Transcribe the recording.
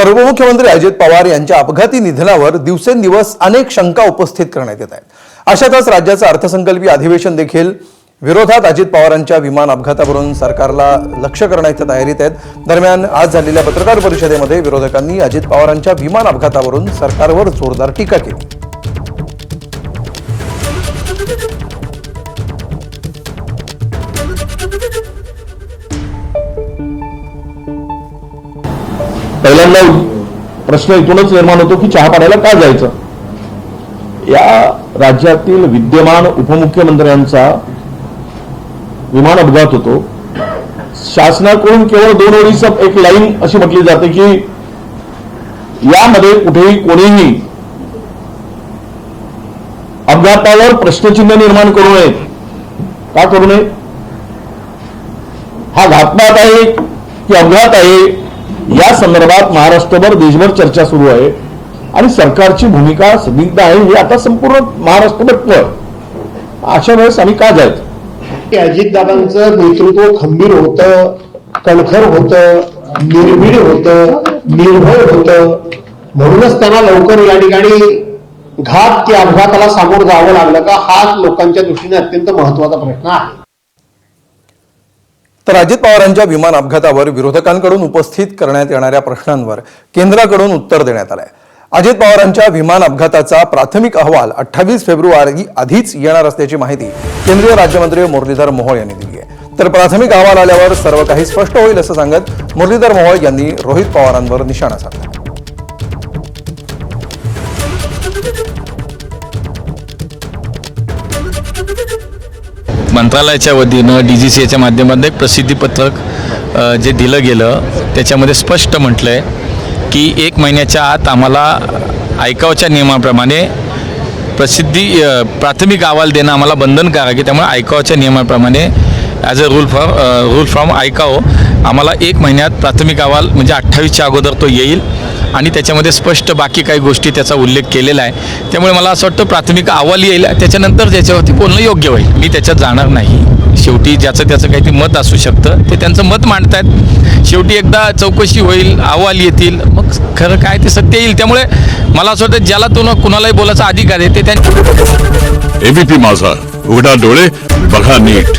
तर उपमुख्यमंत्री अजित पवार यांच्या अपघाती निधनावर दिवसेंदिवस अनेक शंका उपस्थित करण्यात येत आहेत। अशातच राज्याचं अर्थसंकल्पीय अधिवेशन देखील विरोधात अजित पवारांच्या विमान अपघातावरून सरकारला लक्ष्य करण्याच्या तयारीत आहेत। दरम्यान आज झालेल्या पत्रकार परिषदेमध्ये विरोधकांनी अजित पवारांच्या विमान अपघातावरून सरकारवर जोरदार टीका केली। पहिल्यांदा प्रश्न इथूनच निर्माण होतो की चहा पाण्याला का जायचं। या राज्यातील विद्यमान उपमुख्यमंत्र्यांचा विमान अपघात होतो। शासनाकडून केवळ 2 ओळीची एक लाईन अशी म्हटली जाते की यामध्ये कुठेही कोणीही अपघातावर प्रश्नचिन्ह निर्माण करू नये। का करू नये? हा घातपात आहे की अपघात आहे या संदर्भात महाराष्ट्रभर देशभर चर्चा सुरू आहे आणि सरकारची भूमिका संदिग्ध आहे हे आता संपूर्ण महाराष्ट्रभर कळतं। अशा वेळेस आम्ही का जायचं? अजितदादांचं नेतृत्व खंबीर होतं, कणखर होतं, निर्भीड होतं, निर्भय होतं, म्हणूनच त्यांना लवकर या ठिकाणी घात की अपघाताला सामोरं जावं लागलं का हा लोकांच्या दृष्टीने अत्यंत महत्वाचा प्रश्न आहे। तर अजित पवारांच्या विमान अपघातावर विरोधकांकडून उपस्थित करण्यात येणाऱ्या प्रश्नांवर केंद्राकडून उत्तर देण्यात आलंय। अजित पवारांच्या विमान अपघाताचा प्राथमिक अहवाल 28 फेब्रुवारी आधीच येणार असल्याची माहिती केंद्रीय राज्यमंत्री मुरलीधर मोहोळ यांनी दिली आहे। तर प्राथमिक अहवाल आल्यावर सर्व काही स्पष्ट होईल असं सांगत मुरलीधर मोहोळ यांनी रोहित पवारांवर निशाणा साधला। मंत्रालयाच्या वतीनं DGCAच्या माध्यमातून एक प्रसिद्धीपत्रक जे दिलं गेलं त्याच्यामध्ये स्पष्ट म्हटलंय की 1 महिन्याच्या आत आम्हाला आयकाओच्या नियमाप्रमाणे प्राथमिक अहवाल देणं आम्हाला बंधनकारक आहे। त्यामुळे आयकाओच्या नियमाप्रमाणे ॲज अ रूल फ्रॉम आयकाओ आम्हाला 1 महिन्यात प्राथमिक अहवाल म्हणजे 28च्या अगोदर तो येईल आणि त्याच्यामध्ये स्पष्ट बाकी काही गोष्टी त्याचा उल्लेख केलेला आहे। त्यामुळे मला असं वाटतं प्राथमिक अहवाल येईल त्याच्यानंतर त्याच्यावरती बोलणं योग्य होईल। मी त्याच्यात जाणार नाही। शेवटी ज्याचं काहीतरी मत असू शकतं ते त्यांचं मत मांडतायत। शेवटी एकदा चौकशी होईल, अहवाल येतील, मग खरं काय ते सत्य येईल। त्यामुळे मला असं वाटतं ज्याला कुणालाही बोलायचा अधिकार आहे ते त्यांनी एबीपी माझा, उघडा डोळे बघा नीट।